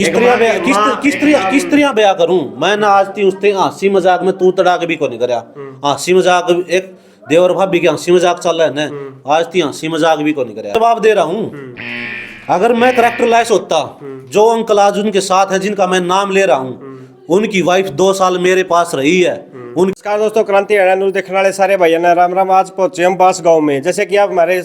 किस तरह ब्याह करूं मैं ना आज ती उसते हंसी मजाक में तू तड़ाक भी को नहीं करया हंसी मजाक एक देवर भाभी की हंसी मजाक चल रहा है ना आज ती हंसी मजाक भी को नहीं करया जवाब दे रहा हूं अगर मैं करेक्टरलेस होता जो अंकल आज उनके साथ है जिनका मैं नाम ले रहा हूं उनकी वाइफ 2 साल मेरे पास रही है नमस्कार दोस्तों, क्रांति हरियाणा न्यूज़ देखने वाले सारे भैया ने राम राम। आज पहुंचे हम बास गांव में। जैसे कि आप हमारे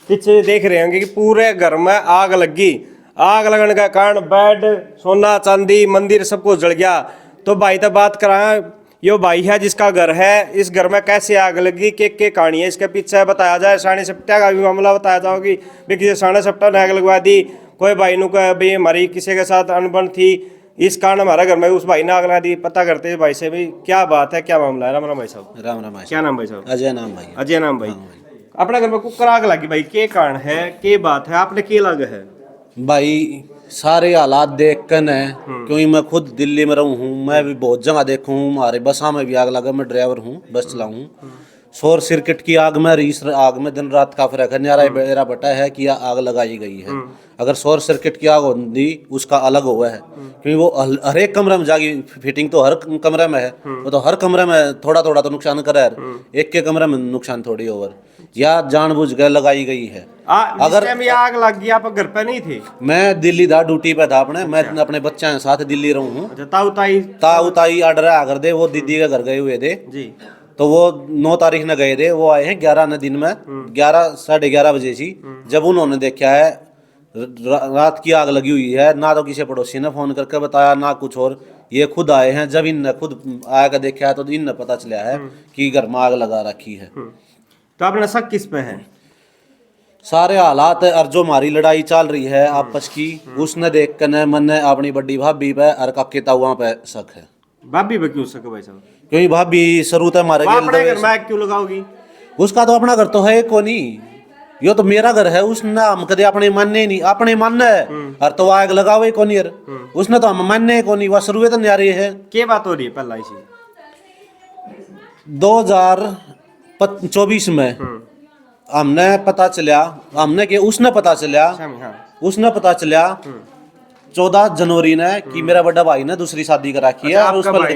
पीछे देख रहे होंगे कि पूरे घर में आग लगी। आग लगने का कारण बेड, सोना चांदी, मंदिर सब कुछ जल गया। तो भाई तो बात कराएं, यो भाई है जिसका घर है, इस घर में कैसे आग लगी, के कहानी है इसके पीछे बताया जाए। साढ़े सप्ताह का भी मामला बताया जाओगी भी किसी साढ़े सप्ताह ने आग लगवा दी। कोई भाई नु भी हमारी किसी के साथ अनबन थी, इस कारण हमारा घर में उस भाई ने आग लगा दी। पता करते हैं भाई से भी क्या बात है, क्या मामला है। राम राम भाई साहब। राम राम भाई क्या नाम भाई साहब? अजय नाम भाई अजय नाम भाई। अपने घर में कुकर आग लगी भाई, के कारण है, के बात है, आपने के लग है भाई सारे हालात देख कर है क्योंकि मैं खुद दिल्ली में रहूं हूँ मैं भी बहुत जगह देखूं हूँ हमारे बसा में भी आग लगा। मैं ड्राइवर हूँ बस चलाऊँ शोर सर्किट की आग में रीस आग में दिन रात का फर्क है। न्यारा मेरा बटा है कि आग लगाई गई है। अगर शोर सर्किट की आग होती उसका अलग हुआ है क्योंकि वो हर एक कमरे में जागी। फिटिंग तो हर कमरे में है वो तो हर कमरे में थोड़ा थोड़ा तो नुकसान करे एक के कमरे में नुकसान थोड़ी ओवर या जानबूझ कर लगाई गई है। अगर आग लग गई आप घर पे नहीं थे? मैं दिल्ली था ड्यूटी पे था मैं अपने बच्चे के साथ दिल्ली रहूं हूँ। ताऊ ऑर्डर आकर दे वो दीदी के घर गए हुए थे जी। तो वो 9 तारीख न गए थे वो आए हैं 11 न दिन में 11 साढ़े 11 बजे थी जब उन्होंने देखा है रात की आग लगी हुई है। ना तो किसी पड़ोसी ने फोन करके बताया ना कुछ और ये खुद आए हैं। जब इनने खुद आकर देखा है तो इनने पता चला है कि घर में आग लगा रखी है। तो आपने शक किस पे है? सारे हालात और जो हमारी लड़ाई चल रही है आपस की उसने देख कर मन ने अपनी बड़ी भाभी पे और काके ताऊआ पे शक है। भाभी पे क्यों शक है भाई साहब? क्योंकि भाभी शुरू तो हमारे घर में क्यों लगाओगी? उसका तो अपना घर तो है को नहीं यो तो मेरा घर है। उसने हम कदे अपने मानने नहीं अपने मानना है और तो आग लगावे को नहीं उसने तो हम मानने को नहीं। वह शुरू तो न्यारे है। क्या बात हो रही है पहला इसी 2024 में हमने पता चला हमने के उसने पता चला उसने पता चला 14 जनवरी ने कि मेरा बड़ा भाई ने दूसरी शादी करा रखी है। और उस पर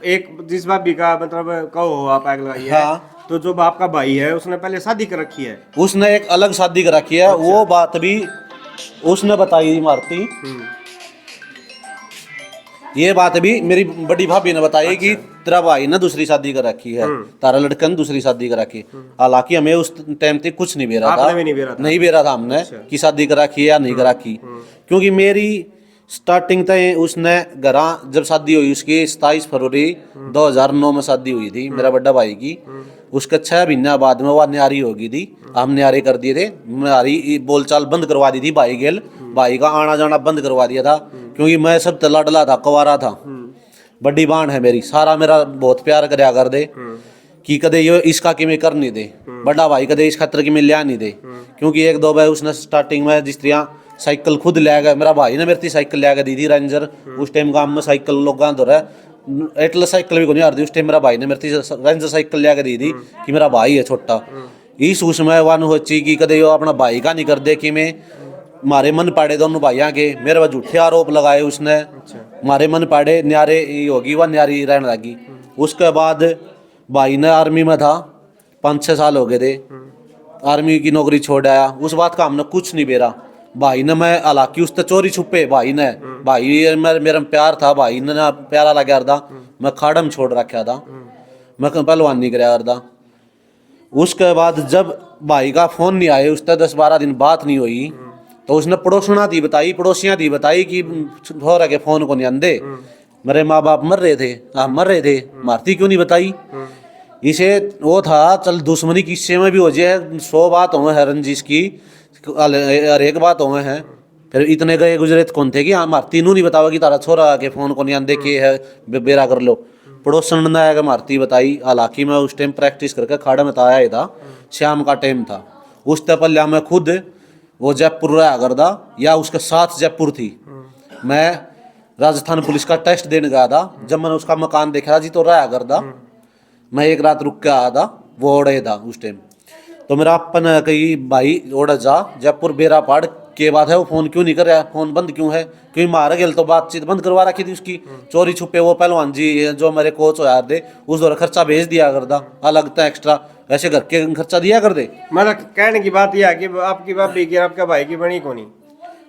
एक जिस भाभी का मतलब कहो आप आग लगाई है। हाँ। तो जो बाप का भाई है उसने पहले शादी कर रखी है। उसने एक अलग शादी कर रखी है। अच्छा। वो बात भी उसने बताई मारती ये बात भी मेरी बड़ी भाभी ने बताई। अच्छा। कि तेरा भाई ने दूसरी शादी कर रखी है तारा लड़का ने दूसरी शादी कर रखी। हालांकि हमें उस टाइम तक कुछ नहीं बेरा था नहीं बेरा था हमने। अच्छा। कि शादी कर रखी है या नहीं कर रखी क्योंकि मेरी स्टार्टिंग तय उसने घरा जब शादी हुई उसकी 27 फरवरी 2009 में शादी हुई थी मेरा बड़ा भाई की। उसके 6 महीने बाद में वह न्यारी होगी थी। हम न्यारे कर दिए थे। न्यारी बोलचाल बंद करवा दी थी। भाई गेल भाई का आना जाना बंद करवा दिया था क्योंकि मैं सब तलाडला था कुंवारा था। बड़ी बाण है मेरी सारा मेरा बहुत प्यार करया कर दे कि कदे ये इसका कि मैं कर नहीं दे बड़ा भाई कदे इस खतर की मैं लिया नहीं दे क्योंकि 1-2 बार उसने स्टार्टिंग में जिस तरह साइकिल खुद ले गया मेरा भाई ने मेरी साइकिल ले दी थी रेंजर। उस टाइम गांव में साइकिल लोग एटल साइकिल भी को नहीं आती उस टाइम मेरा भाई ने मेरी रेंजर साइकिल ले दी थी कि मेरा भाई है छोटा। इस उसमें वन होची कि कदे यो अपना भाई का नहीं कर दे कि मैं मारे मन पाड़े दोनों भाइयों के मेरे पर झूठे आरोप लगाए उसने। मारे मन पाड़े न्यारे होगी वह न्यारी रहने लगी। उसके बाद भाई ने आर्मी में था 5-6 साल हो गए थे आर्मी की नौकरी छोड़ आया। उस बात का हमने कुछ नहीं बेरा। भाई ने मैं हालांकि उस चोरी छुपे भाई ने भाई मेरा प्यार था भाई ने प्यारा लगा था मैं खाड़ा में छोड़ रखा था मैं पहलवान नहीं कराया करता। उसके बाद जब भाई का फोन नहीं आए उससे 10-12 दिन बात नहीं हुई तो उसने पड़ोसना थी बताई पड़ोसियाँ थी बताई कि हो रहा के फोन को नहीं आंदे मेरे माँ बाप मर रहे थे आप मर रहे थे मारती क्यों नहीं बताई। इसे वो था चल दुश्मनी किस्से में भी हो जाए 100 बात हो है रंजिश की हर एक बात हुए हैं। फिर इतने गए गुजरे कौन थे कि हाँ मारती नू नहीं बतावा कि तारा छोरा के फोन को नहीं आंदे के है बेरा कर लो। पड़ोसन ने आया मारती बताई। हालांकि मैं उस टाइम प्रैक्टिस करके खाड़ा में आया था शाम का टाइम था। उस तपल्या मैं खुद वो जयपुर रहा करदा या उसके साथ जयपुर थी। मैं राजस्थान पुलिस का टेस्ट देने गया था। जब मैंने उसका मकान देखा जी तो रहा करदा मैं एक रात रुक के आया था वो ओढ़े था उस टाइम। तो मेरा अपन कही भाई ओढ़ जा जयपुर बेरा पहाड़ के बात है वो फोन क्यों नहीं कर रहा, फोन बंद क्यों है, क्योंकि मार गेल तो बातचीत बंद करवा रखी थी उसकी, चोरी छुपे वो पहलवान जी जो मेरे कोच हो यार दे उस दौरान खर्चा भेज दिया करता, अलग था एक्स्ट्रा, ऐसे घर के खर्चा दिया कर दे। मतलब कहने की बात यह है कि आपकी भाभी की आपका भाई की बनी को नहीं,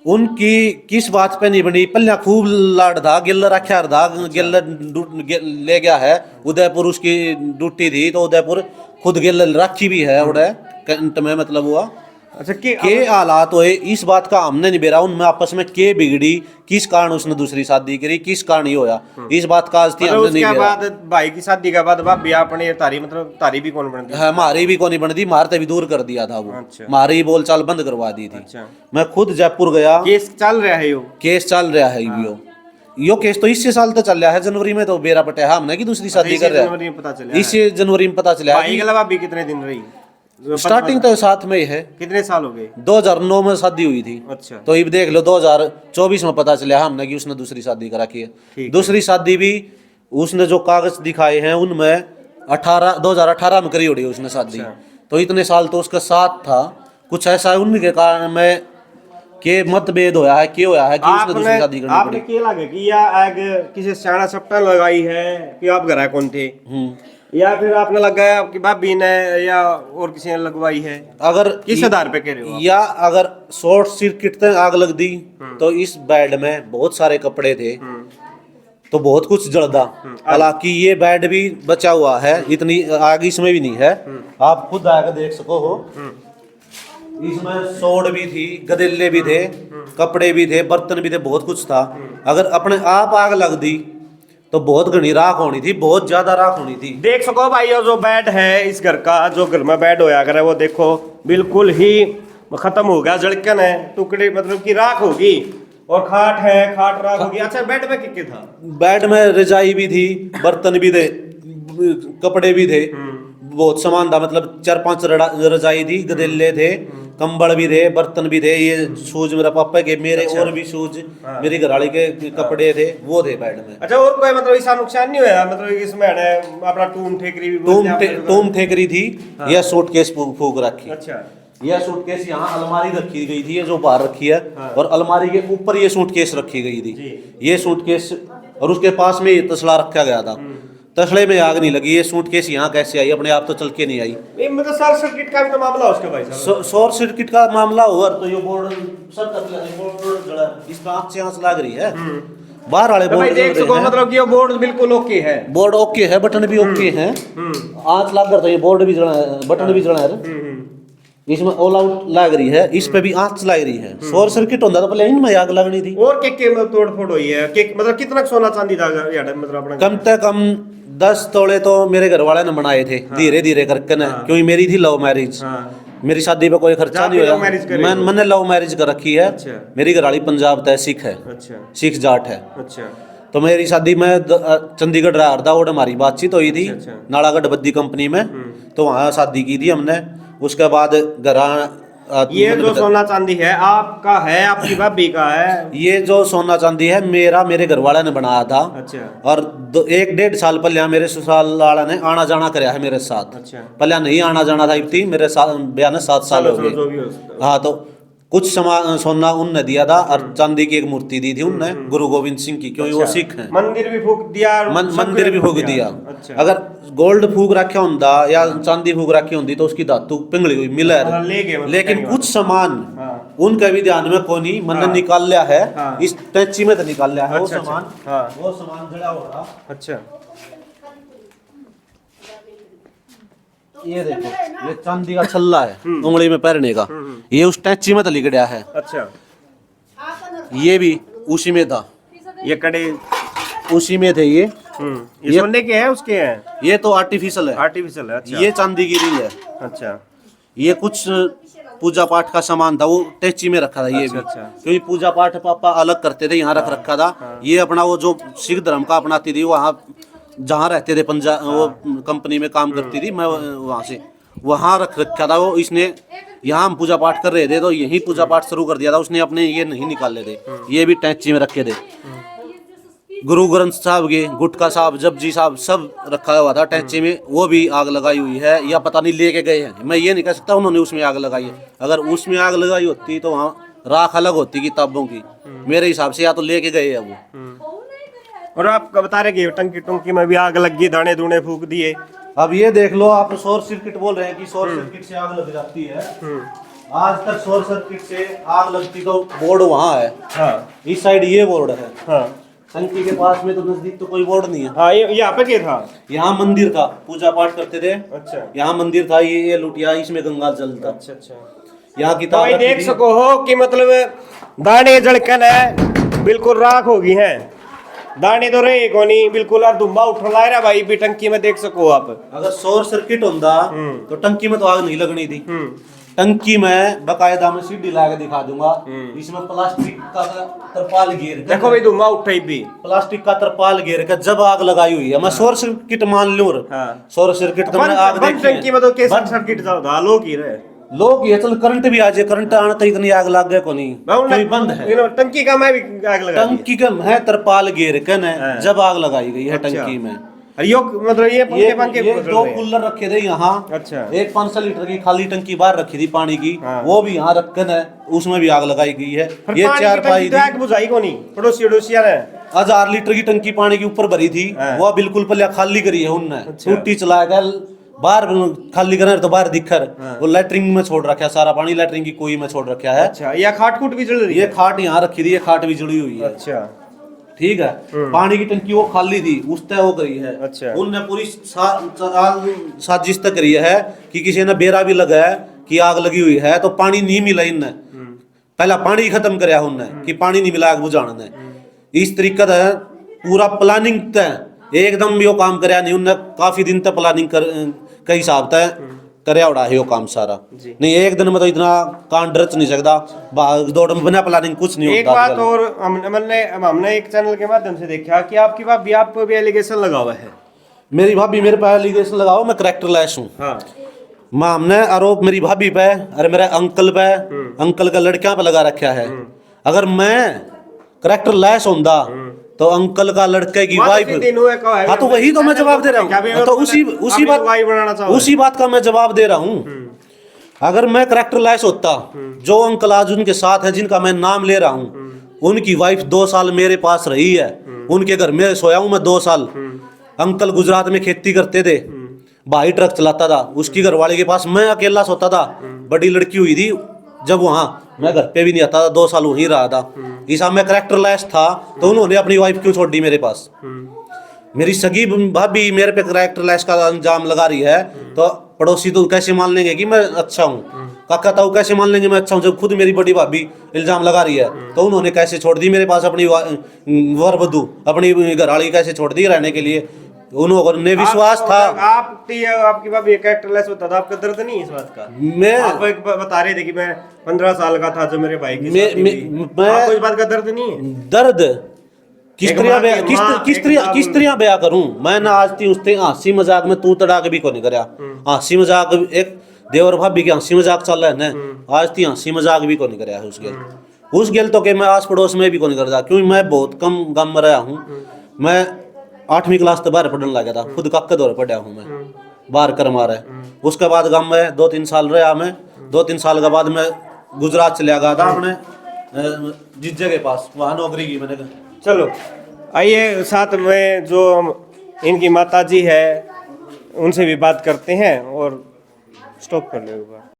उनकी किस बात पे नहीं बनी, पल्ला खूब लाड था, गिल्ला रखा था, गिल्ला ले गया है उदयपुर, उसकी ड्यूटी थी तो उदयपुर खुद गिल्ला रखी भी है उड़े कंट में, मतलब हुआ अच्छा के हालात हुए इस बात का हमने नहीं बेरा, उनमें आपस में के बिगड़ी, किस कारण उसने दूसरी शादी करी, किस कारण ये होया, इस बात का आज तक हमने नहीं उसके बेरा। बाद भाई की शादी के बाद भाभी अपने तारी मतलब तारी भी कौन बनती? है हमारी भी कोनी बनती, मारते भी दूर कर दिया था वो, अच्छा। हमारी बोलचाल बंद करवा दी थी। अच्छा। मैं खुद जयपुर गया, केस चल रहा है यो, केस चल रहा है यो केस तो इससे साल तक चल रहा है, जनवरी में तो बेरा पटे हमने की दूसरी शादी कर रहा जनवरी में पता चला है, इसे जनवरी में पता चला। भाई के अलावा भाभी कितने दिन रही? स्टार्टिंग तो साथ में ही है, कितने साल हो गए? 2009 में शादी हुई थी, अच्छा। तो अब देख लो 2024 में पता चला हमने कि उसने दूसरी शादी करा की है। दूसरी शादी भी उसने जो कागज दिखाए हैं उनमें 2018 में करी होड़ी उसने शादी, तो इतने साल तो उसका साथ था, कुछ ऐसा उनके कारण में के मतभेद होया है, क्या होया है कि उसने दूसरी शादी करनी आपने पड़ी। क्या लगे कि या आग किसी सियाना सट्टा लगाई है कि आप घर कौन थे, या फिर आपने लगाया आपकी भाभी ने या और किसी ने लगवाई है? अगर किस आधार पे कह रहे हो? या अगर शॉर्ट सर्किट से आग लग दी तो इस बेड में बहुत सारे कपड़े थे तो बहुत कुछ जलदा, हालांकि ये बेड भी बचा हुआ है, इतनी आग इसमें भी नहीं है, आप खुद आकर देख सको हो, इसमें सोड भी थी, गदेले भी थे, कपड़े भी थे, बर्तन भी थे, बहुत कुछ था। अगर अपने आप आग लग दी तो बहुत घनी राख होनी थी, बहुत ज्यादा राख होनी थी। देख सको भाई और जो बेड है इस घर का, जो घर में बेड होया करे वो देखो बिल्कुल ही खत्म हो गया, जड़कन है, टुकड़े मतलब की राख होगी, और खाट है, खाट राख होगी। अच्छा बेड में क्या था? बेड में रजाई भी थी, बर्तन भी थे, कपड़े भी थे, बहुत सामान था, मतलब 4-5 रजाई थी, गदेले थे, कंबल भी थे, बर्तन भी थे, ये शूज मेरा पापा के, मेरे और भी शूज मेरी घरवाली के कपड़े थे, वो थे बेड में। अच्छा और कोई मतलब ऐसा नुकसान नहीं हुआ? मतलब इसमें अपना टूम ठेकरी भी टूम ठेकरी थी, यह सूटकेस फूक रखी। अच्छा। यह सूटकेस यहाँ अलमारी रखी गई थी, ये जो बाहर रखी है, और अलमारी के ऊपर ये सूटकेस रखी गई थी, ये सूटकेस, और उसके पास में ये तसला रखा गया था, तसले में आग नहीं लगी, ये सूटकेस यहाँ कैसे आई, अपने आप तो चल के नहीं आई। मतलब शॉर्ट सर्किट का भी तो मामला उसका भाई साहब? शॉर्ट सर्किट का मामला हुआ तो ये बोर्ड सब बोर्ड जला, इस पे आंच से आंच लग रही है, बाहर वाले तो बोर्ड देख सको मतलब कि ये बोर्ड बिल्कुल ओके है, बोर्ड ओके है, बटन भी ओके है, आंच लग रहा है, ये बोर्ड भी जला है, बटन भी जला है, इसमें ऑल आउट लग रही है, इस पे भी आंच लग रही है। शॉर्ट सर्किट होता तो पहले इनमें आग लगनी थी। और के तोड़ फोड़ हुई है मतलब कितना सोना चांदी था मतलब अपना? कम से कम 10 तोले तो मेरे घर वाले ने बनाए थे, धीरे धीरे करके ना, क्योंकि मेरी थी लव मैरिज, मेरी शादी पे कोई खर्चा नहीं हुआ, मैंने लव मैरिज कर रखी है। मेरी घरवाली पंजाब है, सिख है, सिख जाट है। अच्छा। तो मेरी शादी में चंडीगढ़ रहा था, और हमारी बातचीत हुई थी नालागढ़ बद्दी कंपनी में, तो वहाँ शादी की थी हमने। उसके बाद घर ये जो सोना चांदी है आपका है, आपकी भाभी का है? ये जो सोना चांदी है मेरे घर वाले ने बनाया था। अच्छा। और 1-1.5 साल पहले मेरे ससुराल वाला ने आना जाना कराया है मेरे साथ। अच्छा। पहले नहीं आना जाना था, इतनी मेरे साथ ब्याह ने 7 साल हो गए। हाँ, तो कुछ सोना उनने दिया था, और चांदी की एक मूर्ति दी थी उनने, गुरु गोविंद सिंह की, क्योंकि वो सिख हैं। मंदिर भी फूक दिया, मंदिर भी फूक दिया। अच्छा। अगर गोल्ड फूक रखा होता या चांदी फूक रखी होती तो उसकी धातु पिंगली हुई मिला है, लेकिन कुछ सामान उनका भी ध्यान में को नहीं, मैंने निकाल लिया है, इस टैची में तो निकाल लिया है वो सामान, वो सामान जड़ा हो रहा। अच्छा। ये देखो, ये चांदी का छल्ला है उंगली में पहनने का, ये उस टैची में तो लिख गया है। अच्छा। ये भी उसी में था, ये कड़े उसी में थे। ये सोने के हैं उसके हैं? ये तो आर्टिफिशियल है। आर्टिफिशियल है। अच्छा। ये चांदी की रिंग है। अच्छा। ये कुछ पूजा पाठ का सामान था, वो टैची में रखा था। ये भी क्योंकि पूजा पाठ पापा अलग करते थे, यहाँ रख रखा था। ये अपना वो जो सिख धर्म का अपनाती थी, वहाँ जहाँ रहते थे पंजाब, वो कंपनी में काम करती थी, मैं वहाँ से वहाँ रख रखा था वो। इसने यहाँ हम पूजा पाठ कर रहे थे तो यही पूजा पाठ शुरू कर दिया था उसने, अपने ये नहीं निकाले थे, ये भी टैची में रखे थे। गुरु ग्रंथ साहब के, गुटका साहब, जपजी साहब सब रखा हुआ था टैची में, वो भी आग लगाई हुई है, या पता नहीं लेके गए हैं, मैं ये नहीं कह सकता उन्होंने उसमें आग लगाई है। अगर उसमें आग लगाई होती तो वहाँ राख अलग होती किताबों की, मेरे हिसाब से या तो लेके गए है वो। और आप बता रहे कि टंकी टंकी में भी आग लग गई, दाने दूने फूक दिए। अब ये देख लो, आप शॉर्ट सर्किट बोल रहे हैं कि शॉर्ट सर्किट से आग लग जाती है। आज तक शॉर्ट सर्किट से आग लगती तो बोर्ड वहाँ है। हाँ। इस साइड ये बोर्ड है। हाँ। टंकी के पास में तो नजदीक तो कोई बोर्ड नहीं है। हाँ, ये यहाँ पे क्या था? यहाँ मंदिर था, पूजा पाठ करते थे। अच्छा। यहाँ मंदिर था, ये लुटिया, इसमें गंगा जल था। अच्छा अच्छा। यहाँ तो किताब भाई रखी देख थी। सको हो कि मतलब दाने जड़कन है, बिल्कुल राख होगी है, दाने तो रहे को नहीं, बिल्कुल और धुम्बा उठ रहा है भाई भी टंकी में, देख सको आप। अगर शॉर्ट सर्किट होता तो टंकी में तो आग नहीं लगनी थी। टंकी में बकायदा मैं सीढ़ी ला के दिखा दूंगा, इसमें प्लास्टिक का तरपाल घेर के, देखो भाई धुम्बा उठे भी, प्लास्टिक का तरपाल घेर के जब आग लगाई हुई है। मैं शॉर्ट सर्किट मान लूं, शॉर्ट सर्किट तो मैंने आग देखी टंकी में तो कैसे सर्किट था, लोग ही रहे लोग, ये चल करंट भी आ जाए, करंट आना तो इतनी आग लग गए को नहीं, कोई बंद है। टंकी का मैं भी आग लगा दी। टंकी का है तरपाल घेर के न जब आग लगाई गई है टंकी में। अरे यो मतलब ये पंखे ये दो कूलर रखे थे यहाँ। अच्छा। एक 500 लीटर की खाली टंकी बाहर रखी थी पानी की, वो भी यहाँ रखकर है, उसमें भी आग लगाई गई है। ये चार पाई आग बुझाई को नहीं, पड़ोसी अड़ोसिया ने 1000 लीटर की टंकी पानी के ऊपर भरी थी, वो बिल्कुल पहले खाली करी है उनने। टूटी चला गया बाहर, खाली करना तो बाहर दिखर, वो लैट्रिन में छोड़ रखा है सारा पानी, लैट्रिन की कुई में छोड़ रखा है। अच्छा, या खाट खूट भी जल रही है? ये खाट यहाँ रखी थी, ये खाट भी जुड़ी हुई है। अच्छा ठीक है। पानी की टंकी वो खाली थी, उस तय वो करी है। अच्छा। उनने पूरी साजिश तक करी है कि किसी ने बेरा भी लगाया कि आग लगी हुई है तो पानी नहीं मिला इनने, पहला पानी खत्म कराया उनने कि पानी नहीं मिला आग बुझाने ने। इस तरीका है पूरा प्लानिंग तय, एकदम भी वो काम कराया नहीं उनने, काफी दिन तक प्लानिंग के हिसाब तय करया उड़ा है वो काम सारा। नहीं एक दिन में तो इतना कांड रच नहीं सकता, भाग दौड़ में बिना प्लानिंग कुछ नहीं होता। एक बात और हमने एक चैनल के माध्यम से देखा कि आपकी भाभी आप पे भी एलिगेशन लगा हुआ है। मेरी भाभी मेरे पे एलिगेशन लगाओ, मैं करैक्टर लेस हूँ। हाँ। हमने आरोप मेरी भाभी पे और मेरे अंकल पे, अंकल का लड़कियां पे लगा रखा है। अगर मैं करैक्टर लेस होता तो अंकल का लड़के की वाइफ, हाँ तो वही तो मैं जवाब दे रहा हूँ, तो उसी बात का मैं जवाब दे रहा हूँ। अगर मैं करैक्टर लेस होता, जो अंकल आज उनके साथ है जिनका मैं नाम ले रहा हूँ, उनकी वाइफ 2 साल मेरे पास रही है, उनके घर में सोया हूँ मैं 2 साल। अंकल गुजरात में खेती करते थे, भाई ट्रक चलाता था, उसकी घरवाली के पास मैं अकेला सोता था। बड़ी लड़की हुई थी जब वहाँ, मैं घर पे भी नहीं आता था, 2 साल वहीं रहा था। इसा मैं करैक्टर लेस था तो उन्होंने अपनी वाइफ क्यों छोड़ दी मेरे पास? मेरी सगी भाभी मेरे पे करैक्टर लेस का इल्जाम लगा रही है तो पड़ोसी तो कैसे मान लेंगे कि मैं अच्छा हूँ? काका ताऊ कैसे मान लेंगे मैं अच्छा हूँ जब खुद मेरी बड़ी भाभी इल्जाम लगा रही है? तो उन्होंने कैसे छोड़ दी मेरे पास अपनी वर वधू, अपनी घरवाली कैसे छोड़ दी रहने के लिए? उन्होंने विश्वास था। आपकी भाभी कैरेक्टरलेस होता था, आपका दर्द नहीं है इस बात का? मैं आप एक बता रहे थे कि मैं 15 साल का था जब मेरे भाई की शादी हुई। आपको इस बात का दर्द नहीं है? दर्द किस तरह बया करूं मैं ना? आज ती उसते हंसी मजाक में तू तड़ाक भी को नहीं करया, हंसी मजाक एक देवर भाभी के हंसी मजाक चल रहा है ना, आज ती हंसी मजाक भी को नहीं करया है उस गेल तो के मैं आस पड़ोस में भी को नहीं करता, क्योंकि मैं बहुत कम गांव में रहा हूँ। मैं 8वीं क्लास तक बाहर पढ़ने लगा था, खुद काके दौरे पढ़ा हूँ मैं, बाहर कर मारा। उसके बाद गांव में 2-3 साल रहा मैं, 2-3 साल के बाद मैं गुजरात चला गया था अपने जीजे के पास, वहाँ नौकरी की मैंने। चलो आइए साथ में जो इनकी माताजी है उनसे भी बात करते हैं और स्टॉप कर ले।